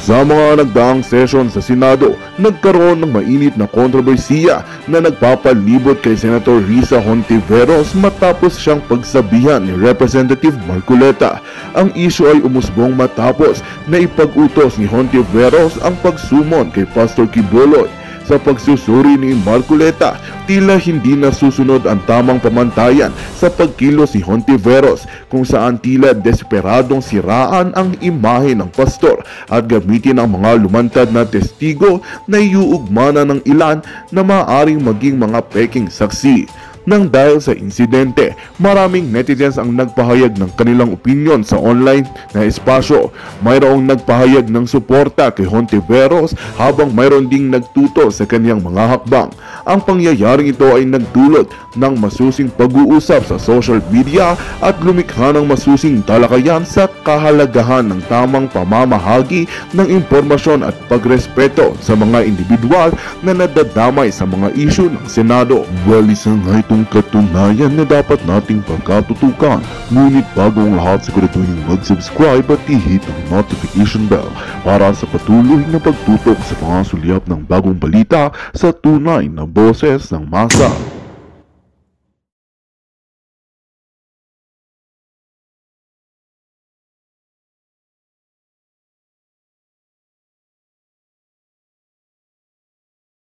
Sa mga nagdaang session sa Senado, nagkaroon ng mainit na kontrobersiya na nagpapalibot kay Senator Risa Hontiveros matapos siyang pagsabihan ni Representative Marcoleta. Ang isyu ay umusbong matapos na ipag-utos ni Hontiveros ang pagsumon kay Pastor Quiboloy. Sa pagsusuri ni Marcoleta, tila hindi nasusunod ang tamang pamantayan sa pagkilos si Hontiveros, kung saan tila desperadong siraan ang imahe ng pastor at gamitin ang mga lumantad na testigo na iuugmana ng ilan na maaaring maging mga peking saksi. Nang dahil sa insidente, maraming netizens ang nagpahayag ng kanilang opinyon sa online na espasyo. Mayroong nagpahayag ng suporta kay Hontiveros habang mayroon ding nagtuto sa kanyang mga hakbang. Ang pangyayaring ito ay nagdulot ng masusing pag-uusap sa social media at lumikha ng masusing talakayan sa kahalagahan ng tamang pamamahagi ng impormasyon at pagrespeto sa mga individual na nadadamay sa mga isyu ng Senado. Isang itong katunayan na dapat nating pagkatutukan. Ngunit bago ang lahat, siguraduhin mag-subscribe at i-hit ang notification bell para sa patuloy na pagtutok sa mga sulyap ng bagong balita sa tunay na boses ng masa.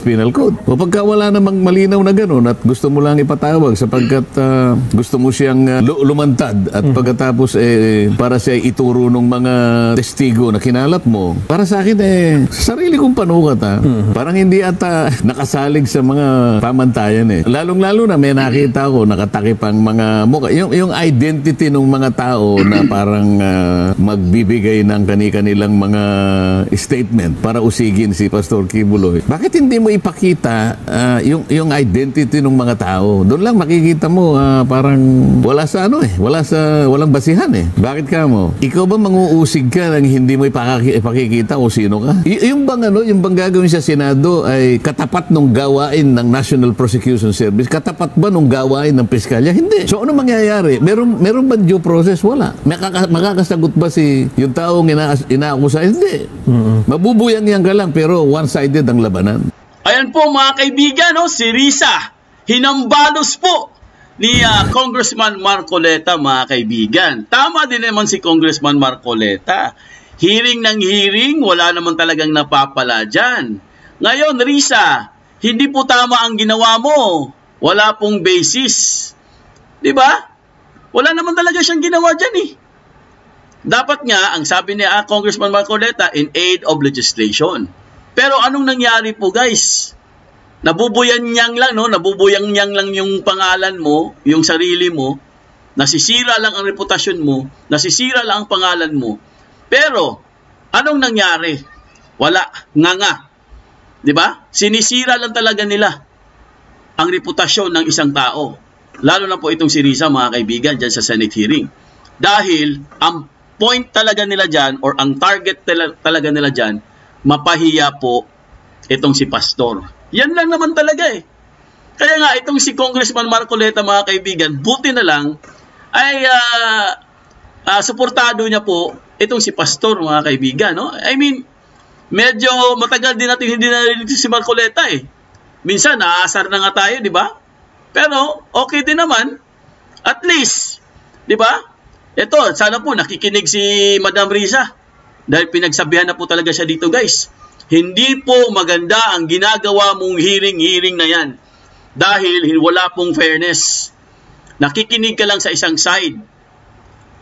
Penal Code. O pagka wala namang malinaw na gano'n at gusto mo lang ipatawag sapagkat gusto mo siyang lumantad at pagkatapos para siya ituro ng mga testigo na kinalap mo, para sa akin sa sarili kong panukat parang hindi ata nakasalig sa mga pamantayan Lalong-lalo na may nakita ko nakatakip ang mga mukha. Yung identity ng mga tao na parang magbibigay ng kanilang mga statement para usigin si Pastor Quiboloy. Bakit hindi mo ipakita yung identity ng mga tao? Doon lang makikita mo parang wala sa walang basihan Bakit ka mo? Ikaw ba manguusig ka nang hindi mo ipakikita kung sino ka? Yung bang gagawin sa Senado ay katapat nung gawain ng National Prosecution Service? Katapat ba nung gawain ng Piskalya? Hindi. So ano mangyayari? Meron ba due process? Wala. Makakasagot ba yung taong inaakusa? Hindi. Mabubuyang-yang ka lang pero one-sided ang labanan. Ayan po mga kaibigan, si Risa, hinambalos po ni Congressman Marcoleta mga kaibigan. Tama din naman si Congressman Marcoleta. Hearing ng hearing, wala naman talagang napapala dyan. Ngayon Risa, hindi po tama ang ginawa mo. Wala pong basis. Diba? Wala naman talaga siyang ginawa dyan Dapat nga, ang sabi ni Congressman Marcoleta, in aid of legislation. Pero anong nangyari po guys? Nabubuyang-yang lang yung pangalan mo, yung sarili mo, nasisira lang ang reputasyon mo, nasisira lang ang pangalan mo. Pero anong nangyari? Wala, nga. 'Di ba? Sinisira lang talaga nila ang reputasyon ng isang tao. Lalo na po itong si Risa mga kaibigan diyan sa Senate hearing. Dahil ang point talaga nila diyan or ang target talaga nila diyan, mapahiya po itong si Pastor. Yan lang naman talaga Kaya nga itong si Congressman Marcoleta mga kaibigan, buti na lang ay suportado niya po itong si Pastor mga kaibigan. I mean, medyo matagal din natin hindi narinig si Marcoleta Minsan naasar na nga tayo, di ba? Pero okay din naman. At least, di ba? Ito, sana po nakikinig si Madam Risa. Dahil pinagsabihan na po talaga siya dito guys. Hindi po maganda ang ginagawa mong hearing na yan. Dahil wala pong fairness. Nakikinig ka lang sa isang side.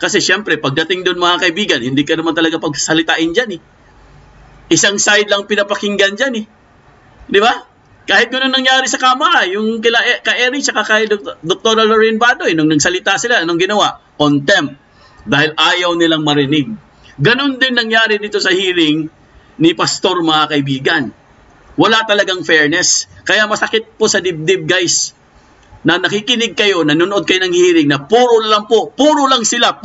Kasi syempre, pagdating doon mga kaibigan, hindi ka naman talaga pagsalitain dyan Isang side lang pinapakinggan dyan Di ba? Kahit gano'n nangyari sa Kamara, yung ka Eric at kay Dr. Lorraine Badoy, nung nagsalita sila, anong ginawa? Contempt. Dahil ayaw nilang marinig. Ganon din nangyari dito sa hearing ni Pastor mga kaibigan. Wala talagang fairness. Kaya masakit po sa dibdib guys na nakikinig kayo, nanonood kayo ng hearing na puro lang sila.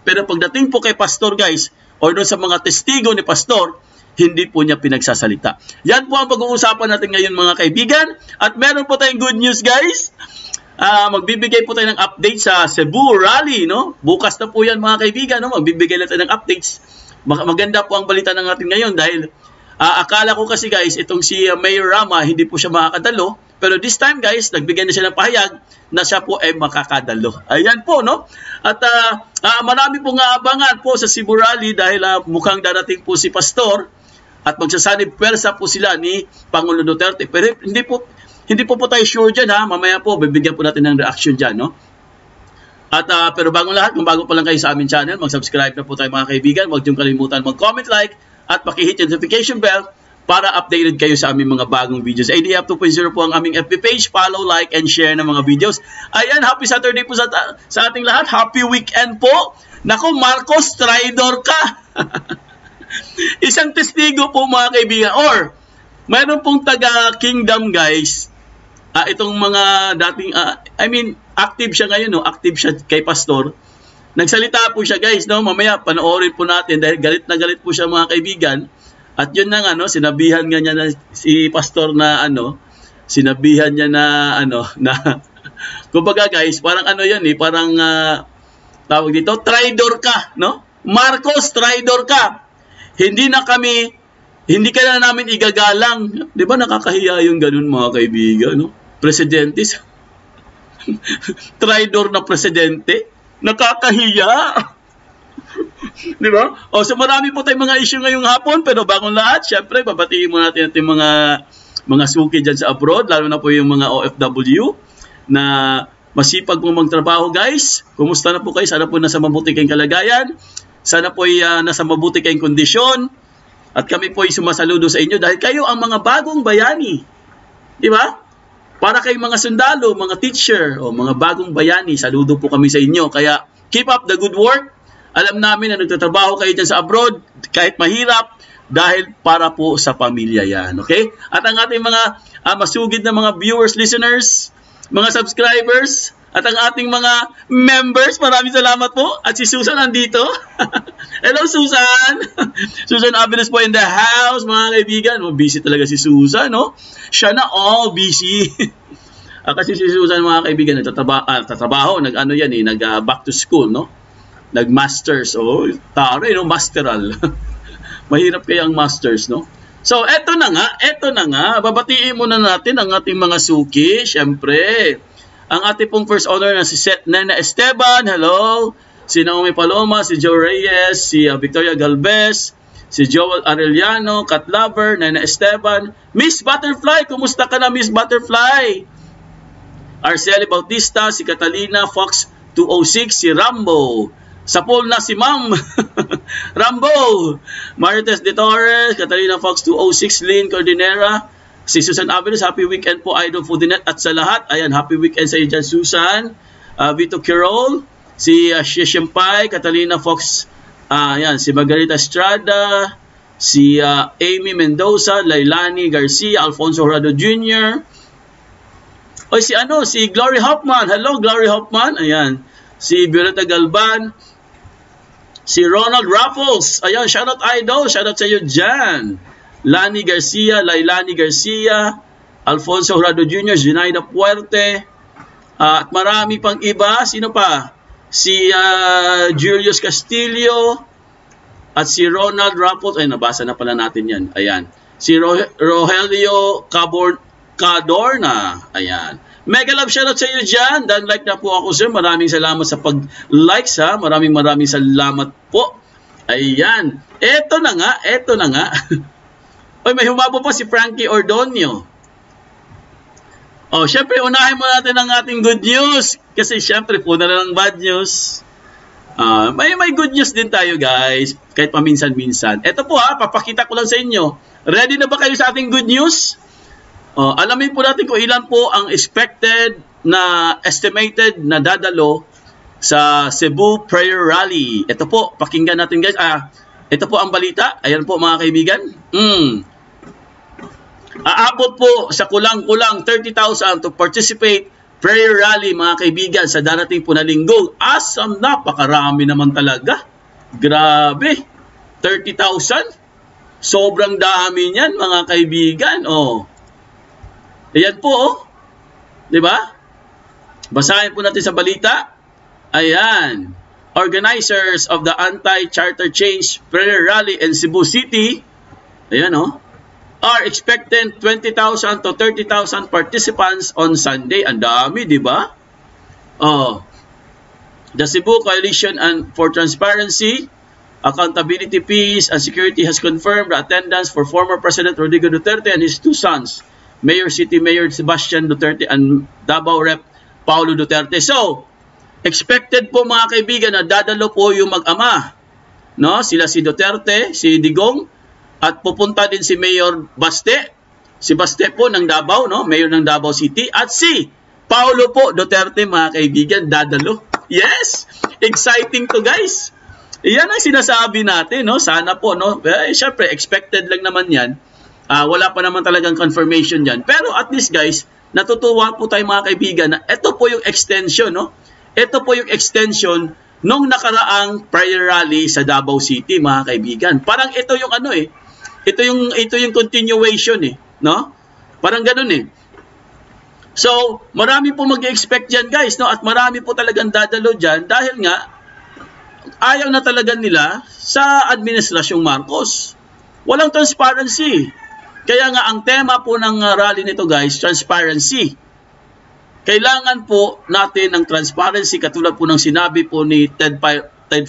Pero pagdating po kay Pastor guys, or doon sa mga testigo ni Pastor, hindi po niya pinagsasalita. Yan po ang pag-uusapan natin ngayon mga kaibigan. At meron po tayong good news guys. Magbibigay po tayo ng update sa Cebu Rally, Bukas na po yan mga kaibigan, Magbibigay natin ng updates maganda po ang balita ng atin ngayon dahil akala ko kasi guys, itong si Mayor Rama, hindi po siya makakadalo. Pero this time guys, nagbigay na siya ng pahayag na siya po ay makakadalo. Ayan po, no? At marami pong aabangan po sa Cebu Rally dahil mukhang darating po si Pastor at magsasanib pwersa po sila ni Pangulo Duterte. Pero hindi po tayo sure dyan ha. Mamaya po, bibigyan po natin ng reaction dyan, no? At pero bago lahat, kung bago pa lang kayo sa aming channel, mag-subscribe na po tayo mga kaibigan. Huwag niyong kalimutan mag-comment, like, at pakihit yung notification bell para updated kayo sa aming mga bagong videos. ADF 2.0 po ang aming FB page. Follow, like, and share ng mga videos. Ayan, happy Saturday po sa ating lahat. Happy weekend po. Naku, Marcos, traitor ka. Isang testigo po mga kaibigan. Or, mayroon pong taga-kingdom guys. Itong mga dating, active siya ngayon, no? Active siya kay Pastor. Nagsalita po siya guys, no? Mamaya panoorin po natin dahil galit na galit po siya mga kaibigan. At yun na nga, no? Sinabihan nga niya na si Pastor na sinabihan niya na kumbaga guys, parang yan parang tawag dito, traitor ka, no? Marcos, traitor ka. Hindi ka na namin igagalang. 'Di ba nakakahiya yung ganun mga kaibigan, no? Presidente, traitor na presidente, nakakahiya. Di ba? So marami po tayong mga issue ngayong hapon, pero bagong lahat, syempre, babatiin mo natin ating mga suki dyan sa abroad, lalo na po yung mga OFW na masipag po magtrabaho, guys. Kumusta na po kayo? Sana po nasa mabuti kayong kalagayan. Sana po nasa mabuti kayong kondisyon. At kami po ay sumasaludo sa inyo dahil kayo ang mga bagong bayani. Di ba? Para kayong mga sundalo, mga teacher, o mga bagong bayani, saludo po kami sa inyo. Kaya keep up the good work. Alam namin na nagtatrabaho kayo dyan sa abroad, kahit mahirap, dahil para po sa pamilya yan. Okay? At ang ating mga masugid na mga viewers, listeners, mga subscribers, at ang ating mga members, maraming salamat po. At si Susan nandito. Hello, Susan! Susan Avenes po in the house, mga kaibigan. Busy talaga si Susan, no? Siya na, busy. Kasi si Susan, mga kaibigan, nagtatrabaho, nag-back to school, no? Nag-masters, taro, masteral. Mahirap kaya ang masters, no? So, eto na nga, babatiin muna natin ang ating mga suki, syempre. Ang ating pong first owner na si Nena Esteban, hello. Si Naomi Paloma, si Joe Reyes, si Victoria Galvez, si Joel Arellano, Cat Lover, Nena Esteban. Miss Butterfly, kumusta ka na Miss Butterfly? Arceli Bautista, si Catalina Fox 206, si Rambo. Sa pool na si Ma'am Rambo. Marites De Torres, Catalina Fox 206, Lynn Cordinera, si Susan Avenes. Happy weekend po, Idol Foodinet, at sa lahat. Ayan, happy weekend sa iyo dyan, Susan. Vito Quirol, si Shishimpai, Catalina Fox, ayan, si Margarita Estrada, si Amy Mendoza, Lailani Garcia, Alfonso Horado Jr., si Glory Hoffman. Hello, Glory Hoffman. Ayan, si Violeta Galban, si Ronald Raffles. Ayan, shoutout Idol, shoutout sa iyo dyan. Lani Garcia, Lailani Garcia, Alfonso Horado Jr., Zinaida Puerte, at marami pang iba. Sino pa? Si Julius Castillo, at si Ronald Raffles. Ay, nabasa na pala natin yan. Ayan. Si Rogelio Cadorna. Ayan. Mega love shoutout sa iyo dyan. Dan like na po ako, sir. Maraming salamat sa pag-like, ha. Maraming salamat po. Ayan. Eto na nga. May humabo pa si Frankie Ordonio. Syempre, unahin mo natin ang ating good news. Kasi syempre, po na lang bad news. May good news din tayo, guys. Kahit paminsan-minsan. Ito po papakita ko lang sa inyo. Ready na ba kayo sa ating good news? Alamin po natin kung ilan po ang estimated na dadalo sa Cebu Prayer Rally. Ito po, pakinggan natin, guys. Ito po ang balita. Ayan po, mga kaibigan. Aabot po sa kulang-kulang 30,000 to participate prayer rally, mga kaibigan, sa darating po na linggo. Napakarami naman talaga. Grabe. 30,000? Sobrang dami niyan, mga kaibigan. Ayan po, Diba? Basahin po natin sa balita. Ayan. organizers of the anti-charter change prayer rally in Cebu City, ayan are expecting 20,000 to 30,000 participants on Sunday. Ang dami, di ba? The Cebu Coalition for Transparency, Accountability, Peace, and Security has confirmed the attendance for former President Rodrigo Duterte and his two sons, City Mayor Sebastian Duterte and Davao Rep. Paulo Duterte. So, expected po mga kaibigan na dadalo po yung mag-ama. No? Sila si Duterte, si Digong, at pupunta din si Mayor Baste. Si Baste po ng Davao, no? Mayor ng Davao City. At si Paulo po Duterte, mga kaibigan, dadalo. Yes! Exciting to, guys. Yan ang sinasabi natin, no? Sana po, no? Siyempre, expected lang naman yan. Wala pa naman talagang confirmation yan. Pero at least, guys, natutuwa po tayo mga kaibigan na ito po yung extension, no? Ito po yung extension nung nakaraang prayer rally sa Davao City, mga kaibigan. Parang ito yung ito yung continuation no? Parang ganoon So, marami po mag-expect diyan, guys, no? At marami po talagang dadalo diyan dahil nga ayaw na talaga nila sa administrasyong Marcos. Walang transparency. Kaya nga ang tema po ng rally nito, guys, transparency. Kailangan po natin ng transparency katulad po ng sinabi po ni Ted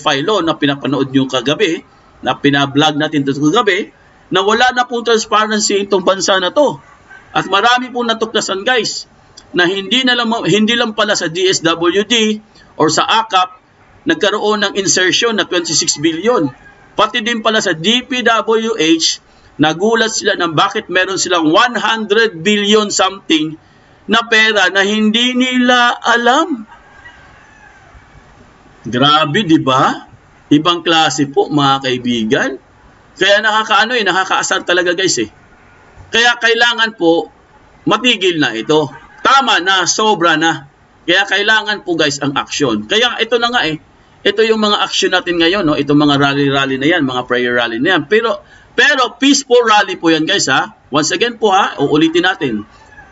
Filon na pinapanood nyo kagabi, na pinablog natin ito kagabi, na wala na pong transparency itong bansa na to. At marami pong natuklasan, guys, na hindi lang pala sa DSWD or sa AKAP nagkaroon ng insertion na 26 billion. Pati din pala sa DPWH, nagulat sila ng bakit meron silang 100 billion something na pera na hindi nila alam. Grabe, di ba? Ibang klase po, mga kaibigan. Kaya nakakaasar talaga, guys Kaya kailangan po matigil na ito. Tama na, sobra na. Kaya kailangan po, guys, ang action. Kaya ito na nga ito yung mga action natin ngayon, no? Itong mga rally na yan, mga prayer rally na yan. Pero peaceful rally po yan, guys, ha? Once again po, ha? Uulitin natin.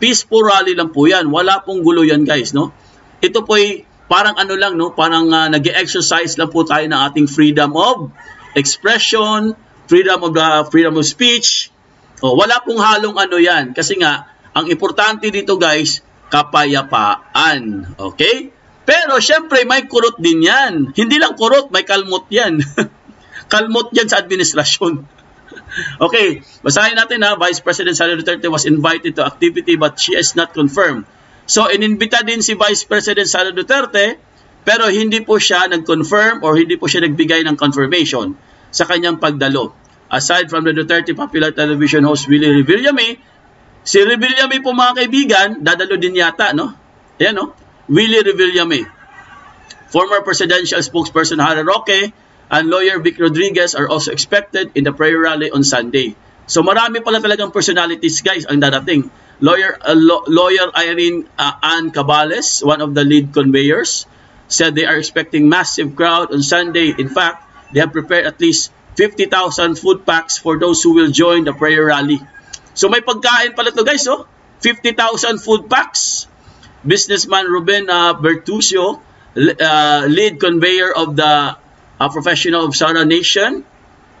Peaceful rally lang po yan. Wala pong gulo yan, guys, no? Ito po ay parang lang, no? Parang nag-exercise lang po tayo ng ating freedom of expression, freedom of speech. Wala pong halong yan. Kasi nga, ang importante dito, guys, kapayapaan. Okay? Pero, syempre, may kurot din yan. Hindi lang kurot, may kalmot yan. Kalmot yan sa administrasyon. Okay, basahin natin Vice President Sara Duterte was invited to activity but she is not confirmed. So, inimbita din si Vice President Sara Duterte pero hindi po siya nag-confirm or hindi po siya nagbigay ng confirmation sa kanyang pagdalo. Aside from the Duterte popular television host Willie Revillame, si Revillame po mga kaibigan, dadalo din yata, no? Ayan, no? Willie Revillame. Former presidential spokesperson Harry Roque and lawyer Vic Rodriguez are also expected in the prayer rally on Sunday. So marami pala talagang personalities, guys, ang dadating. Lawyer Irene Ann Cabales, one of the lead conveyors, said they are expecting massive crowd on Sunday. In fact, they have prepared at least 50,000 food packs for those who will join the prayer rally. So may pagkain pala to, guys, 50,000 food packs. Businessman Ruben Bertuccio, lead conveyor of the professional of Sara Nation,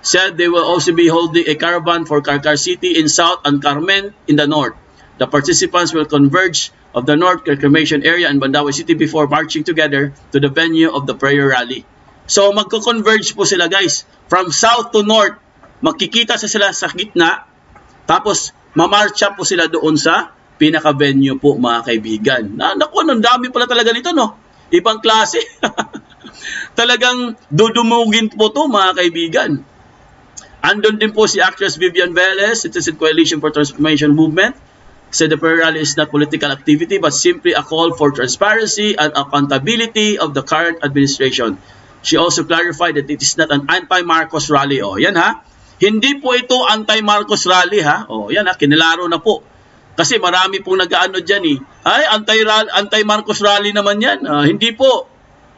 said they will also be holding a caravan for Carcar City in South and Carmen in the North. The participants will converge of the North Cremation area and Bandawe City before marching together to the venue of the prayer rally. So magko-converge po sila, guys, from South to North. Magkikita sila sa gitna, tapos mamarcha po sila doon sa pinaka-venue po, mga kaibigan. Naku, ang dami pala talaga nito, no? Ibang klase. Talagang dudumugin po to, mga kaibigan. Andun din po si actress Vivian Velez, Citizen Coalition for Transformation Movement. Said the prayer rally is not political activity but simply a call for transparency and accountability of the current administration. She also clarified that it is not an anti-Marcos rally. Yan Hindi po ito anti-Marcos rally Yan kinilaro na po. Kasi marami pong nag-aano dyan Ay, anti-Marcos rally naman yan. Hindi po.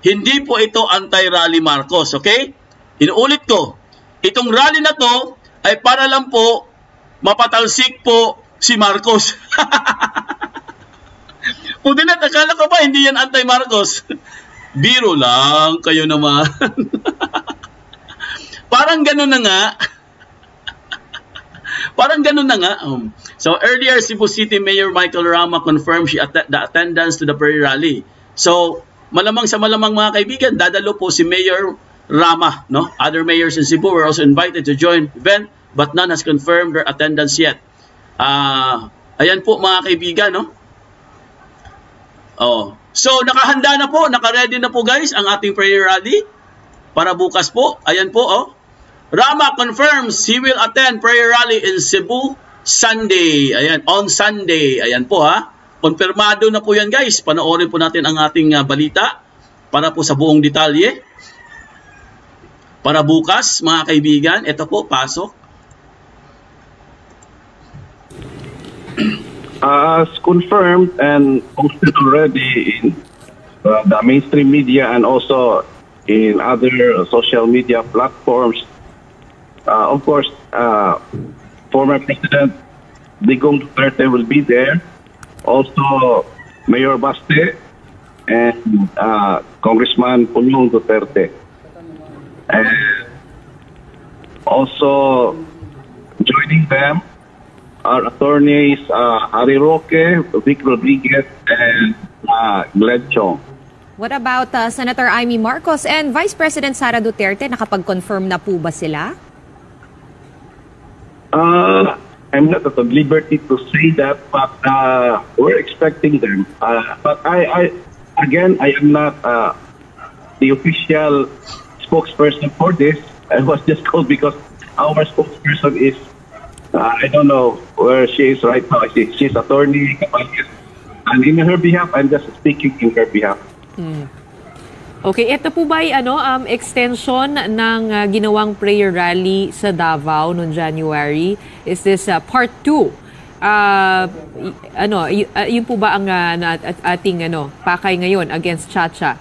Hindi po ito anti-rally Marcos, okay? Inuulit ko. Itong rally na to ay para lang po mapatalsik po si Marcos. Kung akala ko ba hindi yan anti-Marcos? Biro lang, kayo naman. Parang gano'n na nga. Parang gano'n na nga. So earlier, Cebu City Mayor Michael Rama confirmed the attendance to the prayer rally. So malamang sa malamang mga kaibigan, dadalo po si Mayor Rama, no? Other mayors in Cebu were also invited to join the event, but none has confirmed their attendance yet. Ayan po mga kaibigan, no? Oh. So nakahanda na po, naka-ready na po guys ang ating prayer rally para bukas po. Ayan po, oh. Rama confirms he will attend prayer rally in Cebu Sunday. Ayan, on Sunday. Ayan po ha. Konfirmado na po yan guys. Panoorin po natin ang ating balita para po sa buong detalye. Para bukas, mga kaibigan, ito po, pasok. As confirmed and posted already in the mainstream media and also in other social media platforms, of course, former President Digong Duterte will be there. Also, Mayor Baste and Congressman Punyong Duterte. And also joining them are attorneys Harry Roque, Vic Rodriguez, and Glenn Chong. What about Senator Amy Marcos and Vice President Sara Duterte? Nakapag-confirm na po ba sila? I'm not at liberty to say that, but we're expecting them. But I am not the official spokesperson for this. I was just called because our spokesperson is, I don't know where she is right now. She's attorney, and in her behalf, I'm just speaking in her behalf. Okay, ito po ba ay extension ng ginawang prayer rally sa Davao noong January? Is this part 2? Yun po ba ang ating pakay ngayon against Chacha?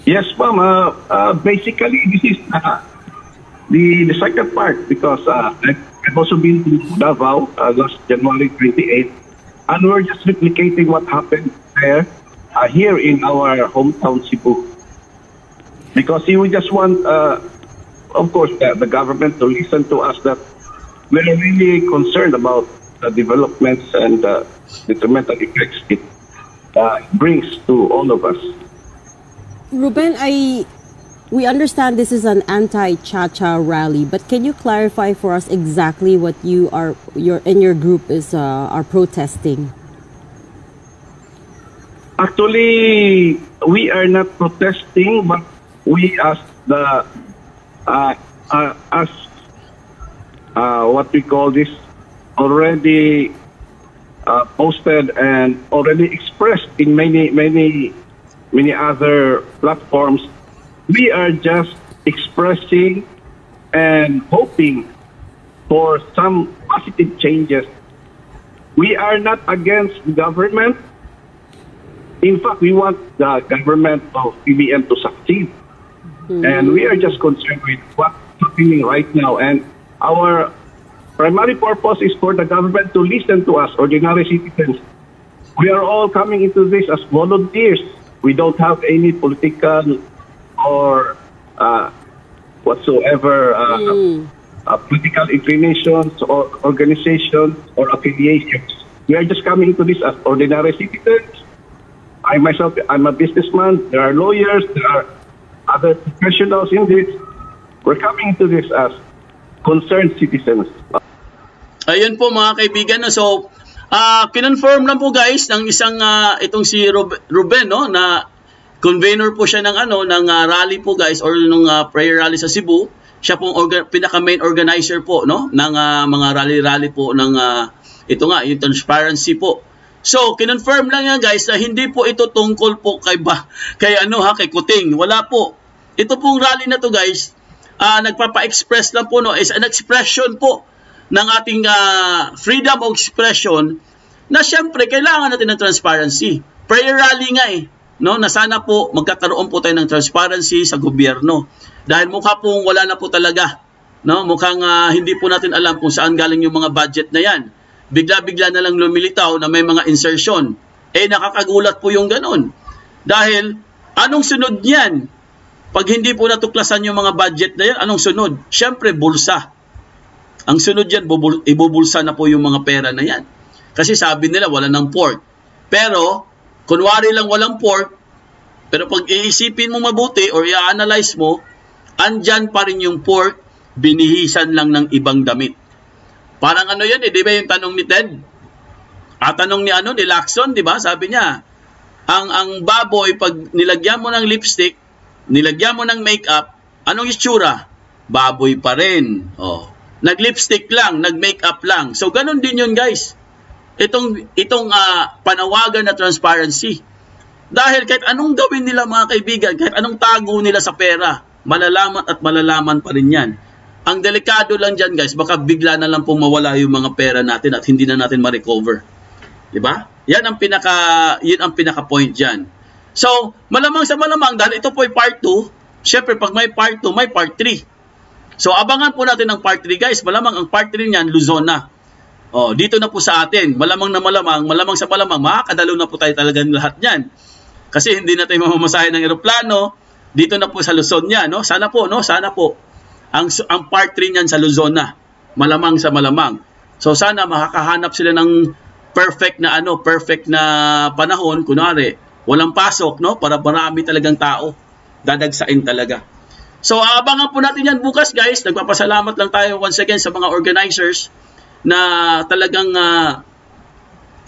Yes, ma'am. Basically, this is the second part because I've also been to Davao last January 28, and we're just replicating what happened there here in our hometown, Cebu. Because we just want, of course, the government to listen to us that we're really concerned about the developments and the detrimental effects it brings to all of us. Ruben, we understand this is an anti-Chacha rally, but can you clarify for us exactly what your group are protesting? Actually, we are not protesting, but we as what we call this already posted and already expressed in many other platforms. We are just expressing and hoping for some positive changes. We are not against the government. In fact, we want the government of PBM to succeed. And we are just concerned with what's happening right now. And our primary purpose is for the government to listen to us, ordinary citizens. We are all coming into this as volunteers. We don't have any political or whatsoever political inclinations or organizations or affiliations. We are just coming into this as ordinary citizens. I myself, I'm a businessman. There are lawyers. There are other professionals in this. We're coming into this as concerned citizens. Ayun po mga kaibigan. So, kinonfirm lang po guys ng isang itong si Ruben, no, na convener po siya ng ng rally po guys, or nung prayer rally sa Cebu. Siya pong pinaka main organizer po, no, ng mga rally po ng ito nga, yung transparency po. So, kinonfirm lang yan guys na hindi po ito tungkol po kay Kuting. Wala po. Ito pong rally na to guys, nagpapa-express lang po, no, is an expression po ng ating freedom of expression na siyempre kailangan natin ng transparency. Prayer rally nga no, na sana po magkakaroon po tayo ng transparency sa gobyerno. Dahil mukha pong wala na po talaga, no? Mukhang hindi po natin alam kung saan galing yung mga budget na yan. Bigla-bigla na lang lumilitaw na may mga insertion. Nakakagulat po yung ganun. Dahil, anong sunod niyan? Pag hindi po natuklasan yung mga budget na yan, anong sunod? Siyempre, bulsa. Ang sunod yan, ibubulsa na po yung mga pera na yan. Kasi sabi nila, wala ng pork. Pero, kunwari lang walang pork, pero pag iisipin mo mabuti or i-analyze mo, andyan pa rin yung pork, binihisan lang ng ibang damit. Parang ano yan di ba yung tanong ni Ted? At tanong ni Lacson, di ba? Sabi niya, ang baboy, pag nilagyan mo ng lipstick, nilagyan mo ng makeup, anong itsura? Baboy pa rin. Oh. Nag-lipstick lang, nag-makeup lang. So, ganun din yun, guys. Itong panawagan na transparency. Dahil kahit anong gawin nila, mga kaibigan, kahit anong tago nila sa pera, malalaman at malalaman pa rin yan. Ang delikado lang dyan, guys, baka bigla na lang pong mawala yung mga pera natin at hindi na natin ma-recover. Diba? Yun ang pinaka-point dyan. So, malamang sa malamang, dahil ito po ay part 2, syempre pag may part 2, may part 3. So, abangan po natin ang part 3, guys. Malamang ang part 3 niyan, Luzon na. Oh, dito na po sa atin. Malamang sa malamang, makakadalo na po tayo talagang lahat niyan. Kasi hindi na tayo mamamasahe ng eroplano, dito na po sa Luzon niya, no? Sana po. Ang part 3 niyan sa Luzon na. Malamang sa malamang. So, sana makakahanap sila ng perfect na panahon, kunwari, walang pasok, no? Para marami talagang tao. Dadagsain talaga. So, abangan po natin yan bukas, guys. Nagpapasalamat lang tayo once again sa mga organizers na talagang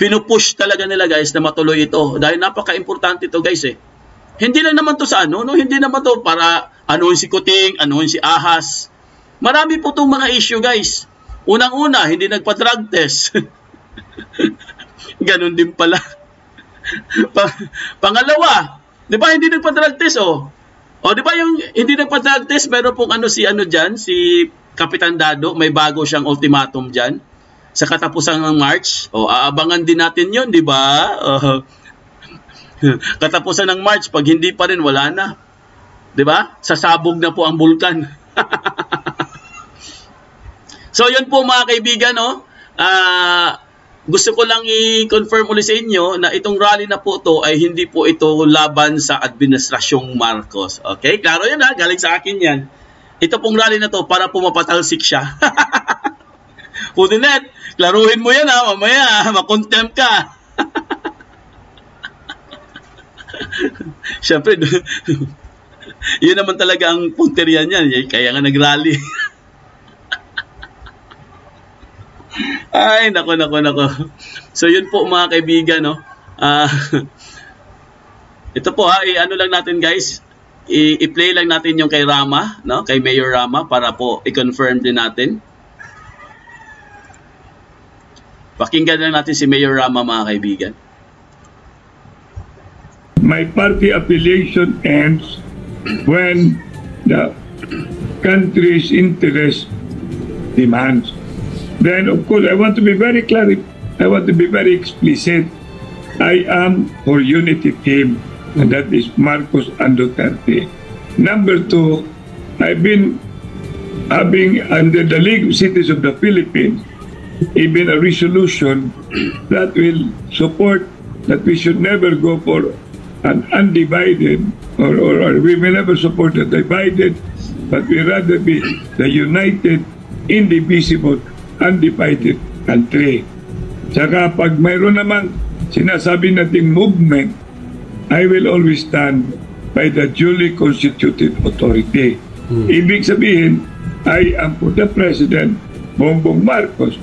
pinupush talaga nila, guys, na matuloy ito. Dahil napaka-importante ito, guys, eh. Hindi lang naman to sa hindi naman to para anuhin si Kuting, anuhin si Ahas. Marami po itong mga issue, guys. Unang-una, hindi nagpa-drug test. Ganon din pala. Pangalawa, di ba hindi nagpa-drug test, O di ba yung hindi nagpa-drug test, meron pong si Kapitan Dado, may bago siyang ultimatum dyan sa katapusan ng March. Aabangan din natin yun, di ba? Katapusan ng March, pag hindi pa rin, wala na. Di ba? Sasabog na po ang bulkan. So, yun po mga kaibigan, gusto ko lang i-confirm ulit sa inyo na itong rally na po to ay hindi po ito laban sa Administrasyong Marcos. Okay? Klaro yan galing sa akin yan. Ito pong rally na to para po mapatalsik siya. Pudinet, klaruhin mo yan mamaya, makontempt ka. Siyempre, yun naman talaga ang punterian yan. Kaya nga nag-rally. Ay, nako. So, yun po mga kaibigan, ito po ano lang natin, guys. I-play lang natin yung kay Rama, kay Mayor Rama, para po i-confirm din natin. Pakinggan lang natin si Mayor Rama, mga kaibigan. My party affiliation ends when the country's interest demands. Then, of course, I want to be very clear. I want to be very explicit. I am for unity team, and that is Marcos and Duterte. Number 2, I've been having under the League of Cities of the Philippines even a resolution that will support that we should never go for an undivided or we will never support the divided, but we rather be the united, indivisible, undivided country. Saka pag mayroon namang sinasabi nating movement, I will always stand by the duly constituted authority. Ibig sabihin, I am for the President Bongbong Marcos,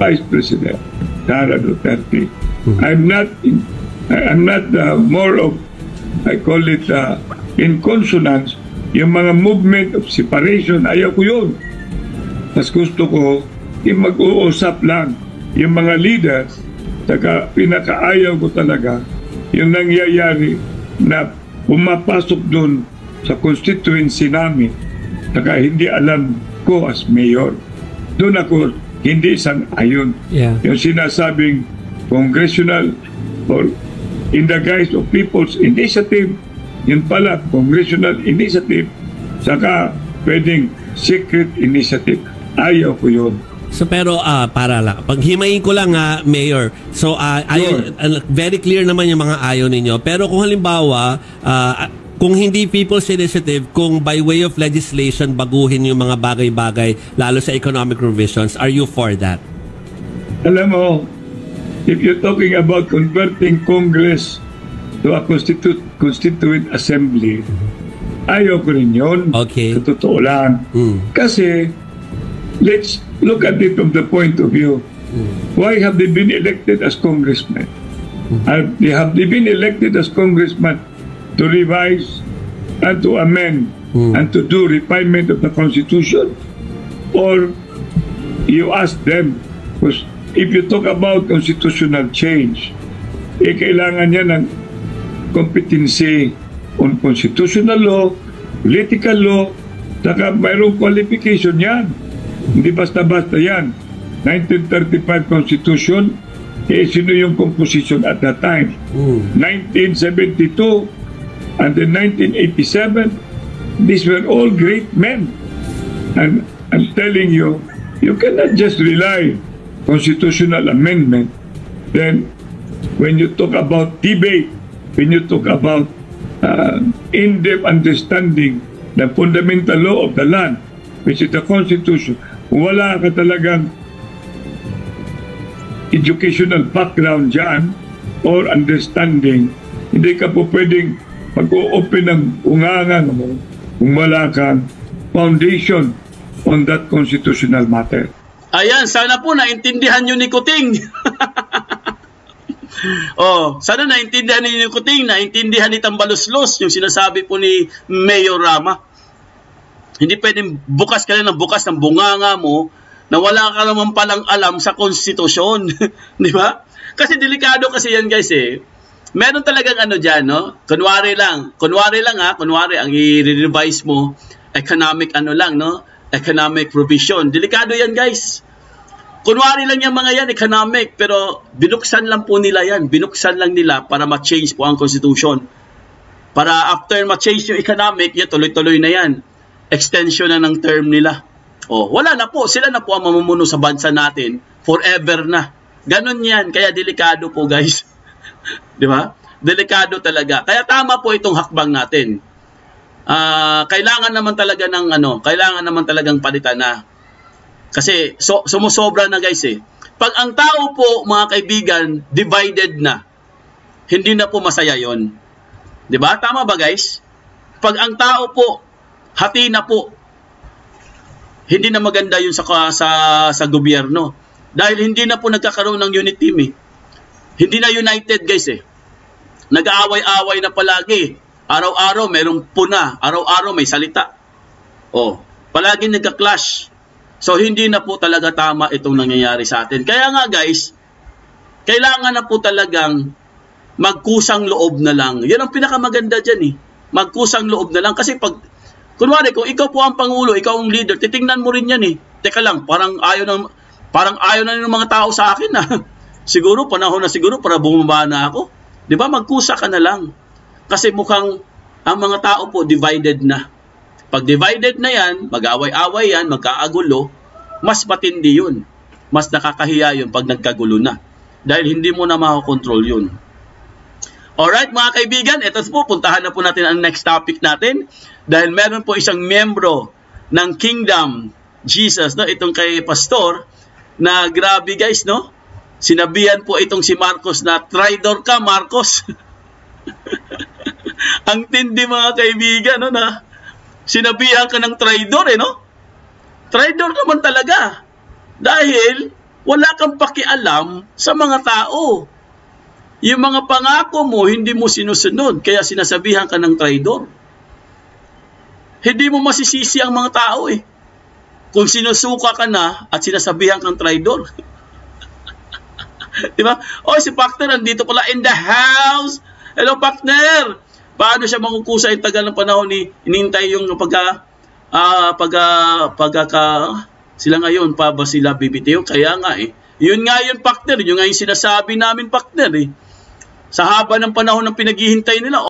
Vice President Sara Duterte. I'm not more of, I call it in consonance, yung mga movement of separation, ayaw ko yun. Mas gusto ko, yung mag-uusap lang, yung mga leaders, saka pinakaayaw ko talaga, yung nangyayari na pumapasok doon sa constituency namin, saka hindi alam ko as mayor. Doon ako hindi sang-ayon. Yeah. Yung sinasabing congressional or in the guise of people's initiative, yun pala, congressional initiative, saka pwedeng secret initiative. Ayaw ko yun. So pero para lang. Paghimayin ko lang Mayor. So very clear naman yung mga ayaw ninyo. Pero kung halimbawa kung hindi People's Initiative, kung by way of legislation baguhin yung mga bagay-bagay lalo sa economic provisions, are you for that? Alam mo, if you're talking about converting Congress to a constituent assembly, ayaw ko rin yun. Okay. Sa totoo lang. Kasi let's look at it from the point of view. Why have they been elected as congressmen? Have they been elected as congressmen to revise and to amend and to do refinement of the Constitution? Or you ask them, because if you talk about constitutional change, kailangan niya ng competency on constitutional law, political law, saka mayroong qualification yan. Hindi basta-basta yan. 1935 Constitution, sino yung composition at that time? 1972 and then 1987, these were all great men. And I'm telling you, you cannot just rely constitutional amendment. Then, when you talk about debate, when you talk about in-depth understanding the fundamental law of the land, which is the Constitution, kung wala ka talagang educational background dyan or understanding, hindi ka po pwedeng mag-o-open ng ungangan mo kung wala kang foundation on that constitutional matter. Ayan, sana po naintindihan nyo ni Kuting. Sana naintindihan ni Kuting, naintindihan ni Tambaloslos yung sinasabi po ni Mayor Rama. Hindi pwedeng bukas ka ng bukas ng bunganga mo na wala ka naman palang alam sa konstitusyon. Di ba? Kasi delikado kasi yan guys eh. Meron talagang dyan, no? Kunwari lang ang i-revise mo, economic no? Economic provision. Delikado yan guys. Kunwari lang yung mga yan, economic, pero binuksan lang po nila yan. Binuksan lang nila para ma-change po ang constitution. Para after ma-change yung economic, yan, tuloy-tuloy na yan. Extension na ng term nila. Wala na po. Sila na po ang mamumuno sa bansa natin. Forever na. Ganon yan. Kaya delikado po guys. Di ba? Delikado talaga. Kaya tama po itong hakbang natin. Kailangan naman talaga ng kailangan naman talagang palitan na. Kasi sumusobra na guys eh. Pag ang tao po, mga kaibigan, divided na, hindi na po masaya yon. Di ba? Tama ba guys? Pag ang tao po, hati na po, hindi na maganda yun sa gobyerno. Dahil hindi na po nagkakaroon ng unit team eh. Hindi na united guys eh. Nag-aaway-aaway na palagi. Araw-araw merong puna. Araw-araw may salita. Palagi nagka-clash. So hindi na po talaga tama itong nangyayari sa atin. Kaya nga guys, kailangan na po talagang magkusang loob na lang. Yan ang pinakamaganda dyan eh. Magkusang loob na lang. Kasi pag, kunwari kung ikaw po ang Pangulo, ikaw ang leader, titingnan mo rin yan eh. Teka lang, parang ayaw na ng mga tao sa akin na. Siguro, panahon na siguro para bumaba na ako. Di ba? Magkusa ka na lang. Kasi mukhang ang mga tao po divided na. Pag divided na yan, mag-away-away yan, magkaagulo, mas matindi yun. Mas nakakahiya yun pag nagkagulo na. Dahil hindi mo na makakontrol yun. Alright mga kaibigan, ito po, puntahan na po natin ang next topic natin. Dahil meron po isang miyembro ng Kingdom Jesus, no? Itong kay Pastor, na grabe guys, no? Sinabihan po itong si Marcos na, "Traidor ka, Marcos." Ang tindi mga kaibigan, no, na sinabihan ka ng traidor, no? Traidor naman talaga. Dahil wala kang pakialam sa mga tao. Yung mga pangako mo, hindi mo sinusunod, kaya sinasabihan ka ng traidor. Hindi mo masisisi ang mga tao eh. Kung sinusuka ka na at sinasabihan kang traidor. Diba? Si partner, nandito pala in the house. Hello, partner. Paano siya makukusa yung tagal ng panahon ni inintay yung sila ngayon pa ba sila bibitiw? Kaya nga eh. Yun nga yun, partner. Yun nga yung sinasabi namin, partner eh. Sa haba ng panahon ng pinaghihintay nila,